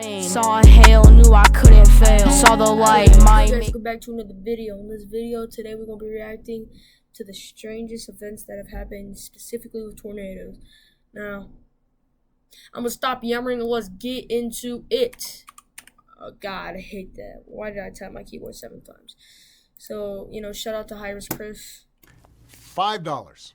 plane. Saw hail, knew I couldn't fail. Saw the light, my guys, go back to another video. In this video today, we're gonna be reacting to the strangest events that have happened, specifically with tornadoes. Now, I'm gonna stop yammering and let's get into it. Oh God, I hate that. Why did I tap my keyboard 7 times? So, shout out to High Risk Chris. $5.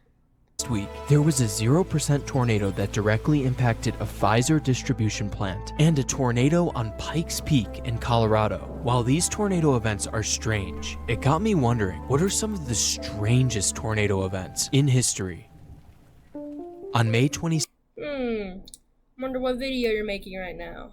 Last week, there was a 0% tornado that directly impacted a Pfizer distribution plant and a tornado on Pikes Peak in Colorado. While these tornado events are strange, it got me wondering, what are some of the strangest tornado events in history? On May 22nd, Wonder what video you're making right now.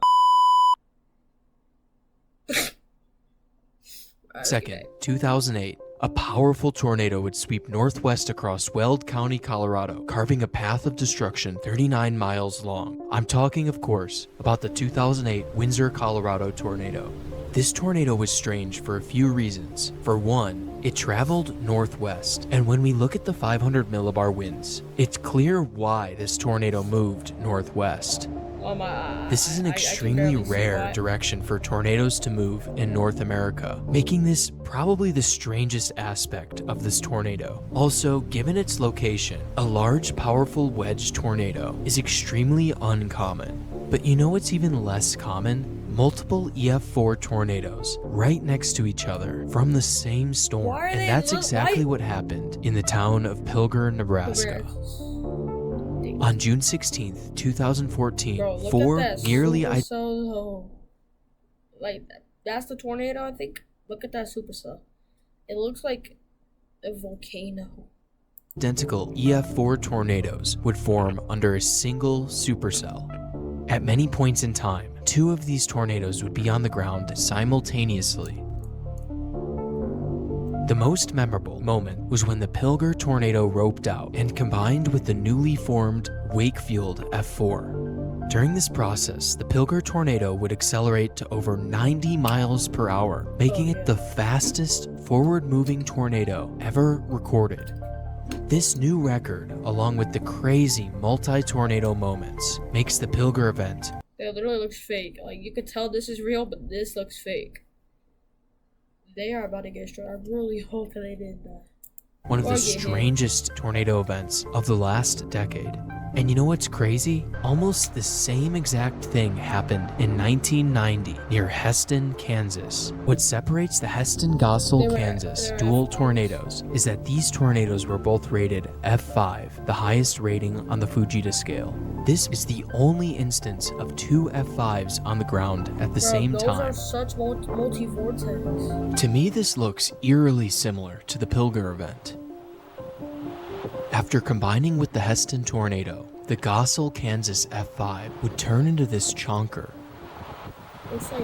2008, a powerful tornado would sweep northwest across Weld County, Colorado, carving a path of destruction 39 miles long. I'm talking, of course, about the 2008 Windsor, Colorado tornado. This tornado was strange for a few reasons. For one, it traveled northwest, and when we look at the 500 millibar winds, it's clear why this tornado moved northwest. This is an extremely rare direction for tornadoes to move in North America, making this probably the strangest aspect of this tornado. Also, given its location, a large, powerful wedge tornado is extremely uncommon. But you know what's even less common? Multiple EF4 tornadoes right next to each other from the same storm. And that's exactly what happened in the town of Pilger, Nebraska. On June 16th, 2014, four nearly like that's the tornado, I think. Look at that supercell. It looks like a volcano. Identical EF4 tornadoes would form under a single supercell. At many points in time, two of these tornadoes would be on the ground simultaneously. The most memorable moment was when the Pilger tornado roped out and combined with the newly formed Wakefield F4. During this process, the Pilger tornado would accelerate to over 90 miles per hour, making it the fastest forward-moving tornado ever recorded. This new record, along with the crazy multi-tornado moments, makes the Pilger event. It literally looks fake. Like, you could tell this is real, but this looks fake. They are about to get destroyed. I really hope that they did that. One of the strangest tornado events of the last decade. And you know what's crazy? Almost the same exact thing happened in 1990 near Heston, Kansas. What separates the Heston-Gossel, Kansas dual tornadoes is that these tornadoes were both rated F5, the highest rating on the Fujita scale. This is the only instance of two F5s on the ground at the same time. Those are such multi-vortex. To me, this looks eerily similar to the Pilger event. After combining with the Heston tornado, the Gossel, Kansas F5 would turn into this chonker.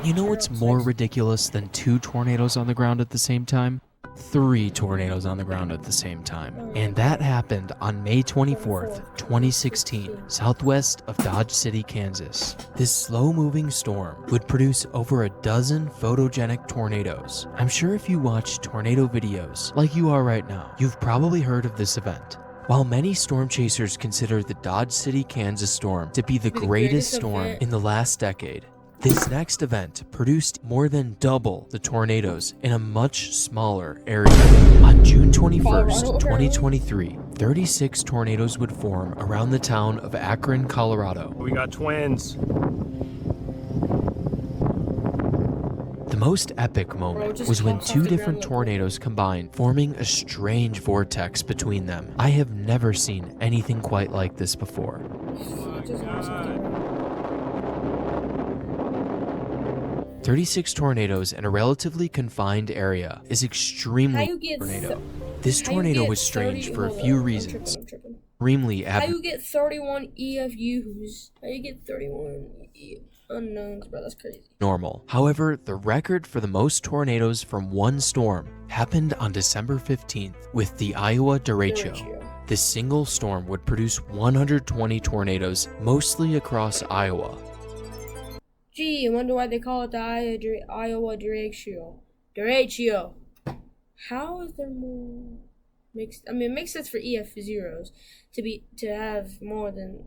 You know what's more ridiculous than two tornadoes on the ground at the same time? 3 tornadoes on the ground at the same time. And that happened on May 24th, 2016, southwest of Dodge City, Kansas. This slow-moving storm would produce over a dozen photogenic tornadoes. I'm sure if you watch tornado videos like you are right now, you've probably heard of this event. While many storm chasers consider the Dodge City, Kansas storm to be the greatest storm in the last decade, this next event produced more than double the tornadoes in a much smaller area. On June 21st, 2023, 36 tornadoes would form around the town of Akron, Colorado. We got twins. The most epic moment was when 2 different tornadoes combined, forming a strange vortex between them. I have never seen anything quite like this before. 36 tornadoes in a relatively confined area is extremely tornado. This tornado was strange for a few reasons. Extremely How you get 31 EFUs? How you get 31 unknowns, bro? That's crazy. Normal. However, the record for the most tornadoes from one storm happened on December 15th with the Iowa derecho. This single storm would produce 120 tornadoes, mostly across Iowa. Gee, I wonder why they call it the Iowa derecho. Derecho. How is there more? It makes sense for EF zeros to have more than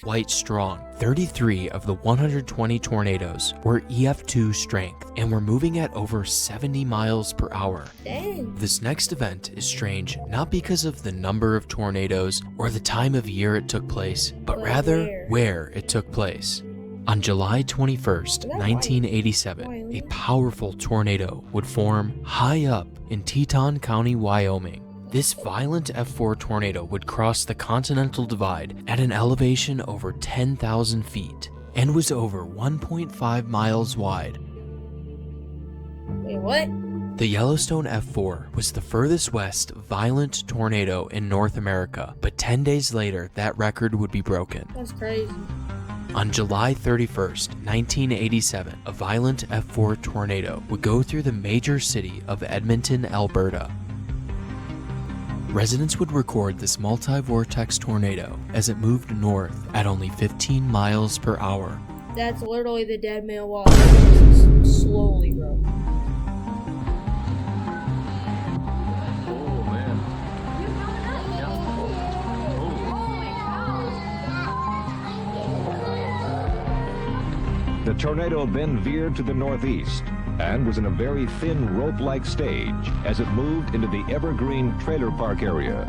quite strong. 33 of the 120 tornadoes were EF2 strength and were moving at over 70 miles per hour. Dang. This next event is strange not because of the number of tornadoes or the time of year it took place, but rather where it took place. On July 21st, 1987, a powerful tornado would form high up in Teton County, Wyoming. This violent F4 tornado would cross the Continental Divide at an elevation over 10,000 feet and was over 1.5 miles wide. Wait, what? The Yellowstone F4 was the furthest west violent tornado in North America, but 10 days later, that record would be broken. That's crazy. On July 31st, 1987, a violent F4 tornado would go through the major city of Edmonton, Alberta. Residents would record this multi-vortex tornado as it moved north at only 15 miles per hour. That's literally the dead man walking slowly, bro. The tornado then veered to the northeast and was in a very thin rope-like stage as it moved into the Evergreen Trailer Park area.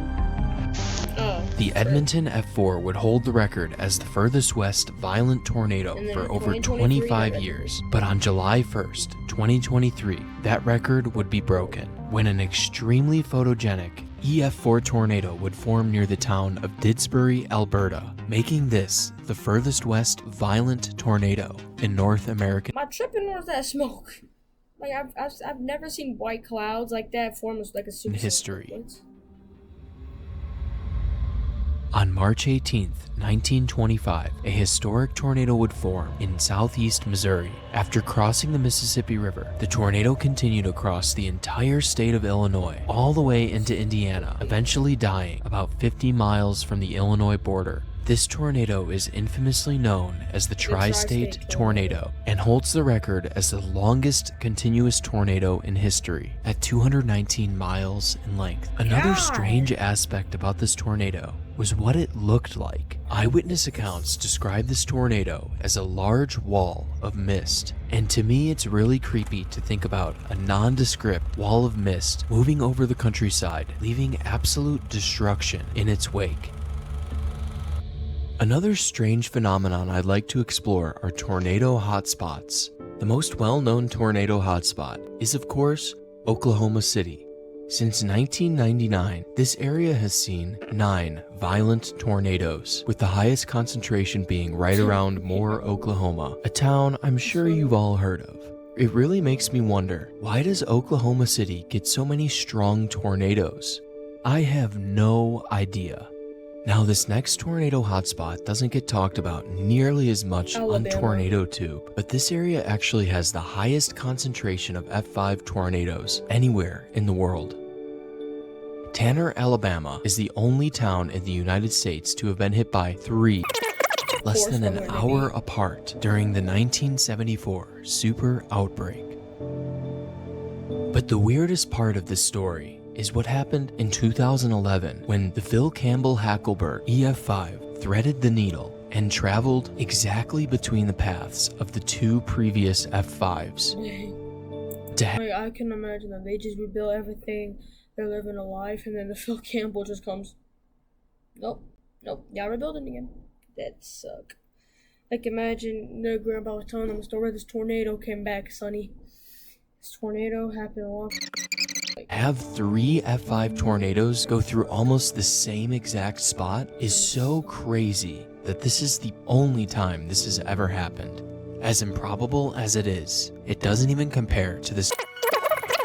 The Edmonton F4 would hold the record as the furthest west violent tornado for over 25 years, but on July 1st, 2023, that record would be broken when an extremely photogenic EF4 tornado would form near the town of Didsbury, Alberta, making this the furthest west violent tornado in North American My tripping was that smoke. Like I've never seen white clouds like that form as like a super history. On March 18th, 1925, a historic tornado would form in southeast Missouri. After crossing the Mississippi River, the tornado continued across the entire state of Illinois, all the way into Indiana, eventually dying about 50 miles from the Illinois border. This tornado is infamously known as the Tri-State Tornado and holds the record as the longest continuous tornado in history at 219 miles in length. Another strange aspect about this tornado was what it looked like. Eyewitness accounts describe this tornado as a large wall of mist, and to me it's really creepy to think about a nondescript wall of mist moving over the countryside, leaving absolute destruction in its wake. Another strange phenomenon I'd like to explore are tornado hotspots. The most well-known tornado hotspot is, of course, Oklahoma City. Since 1999, this area has seen 9 violent tornadoes, with the highest concentration being right around Moore, Oklahoma, a town I'm sure you've all heard of. It really makes me wonder, why does Oklahoma City get so many strong tornadoes? I have no idea. Now, this next tornado hotspot doesn't get talked about nearly as much on Tornado Tube, but this area actually has the highest concentration of F5 tornadoes anywhere in the world. Tanner, Alabama is the only town in the United States to have been hit by 3 less than an hour apart during the 1974 super outbreak. But the weirdest part of this story is what happened in 2011 when the Phil Campbell Hackleberg EF5 threaded the needle and traveled exactly between the paths of the 2 previous F5s. I can imagine that they just rebuilt everything, they're living a life, and then the Phil Campbell just comes, nope, y'all rebuilding again. That suck. Like imagine their grandpa was telling them a story, this tornado came back, Sonny. This tornado happened a long Have 3 F5 tornadoes go through almost the same exact spot is so crazy that this is the only time this has ever happened. As improbable as it is, it doesn't even compare to this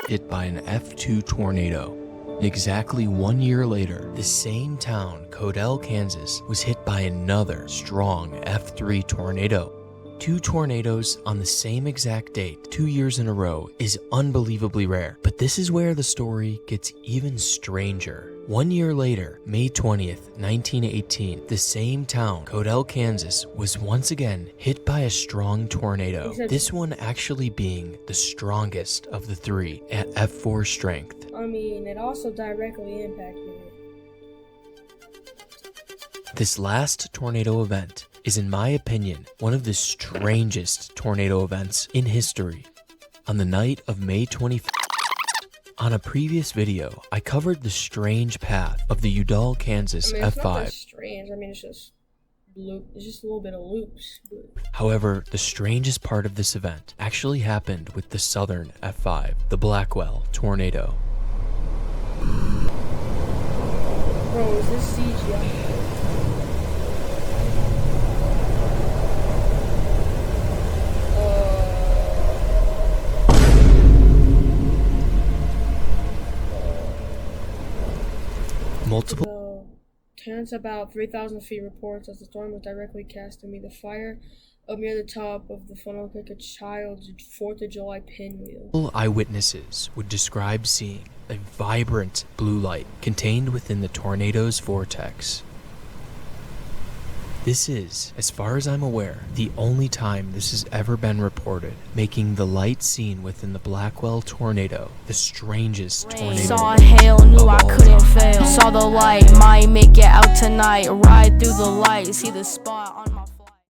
hit by an F2 tornado. Exactly 1 year later, the same town, Codell, Kansas, was hit by another strong F3 tornado. 2 tornadoes on the same exact date 2 years in a row is unbelievably rare, but this is where the story gets even stranger. 1 year later, May 20th, 1918, the same town, Codell, Kansas, was once again hit by a strong tornado, this one actually being the strongest of the 3 at F4 strength. I mean, it also directly impacted it. This last tornado event is, in my opinion, one of the strangest tornado events in history. On the night of May 25th, on a previous video, I covered the strange path of the Udall, Kansas I mean, it's not that F5. strange. I mean, it's just a little bit of loops. But However, the strangest part of this event actually happened with the southern F5, the Blackwell tornado. bro, is this CGI? Multiple Tenants about 3,000 feet reports as the storm was directly casting me. The fire up near the top of the funnel looked like a child's 4th of July pinwheel. eyewitnesses would describe seeing a vibrant blue light contained within the tornado's vortex. This is, as far as I'm aware, the only time this has ever been reported, making the light seen within the Blackwell tornado the strangest tornado Saw hail, knew of I all couldn't time. fail. Saw the light, might make it out tonight. Ride through the light, see the spot on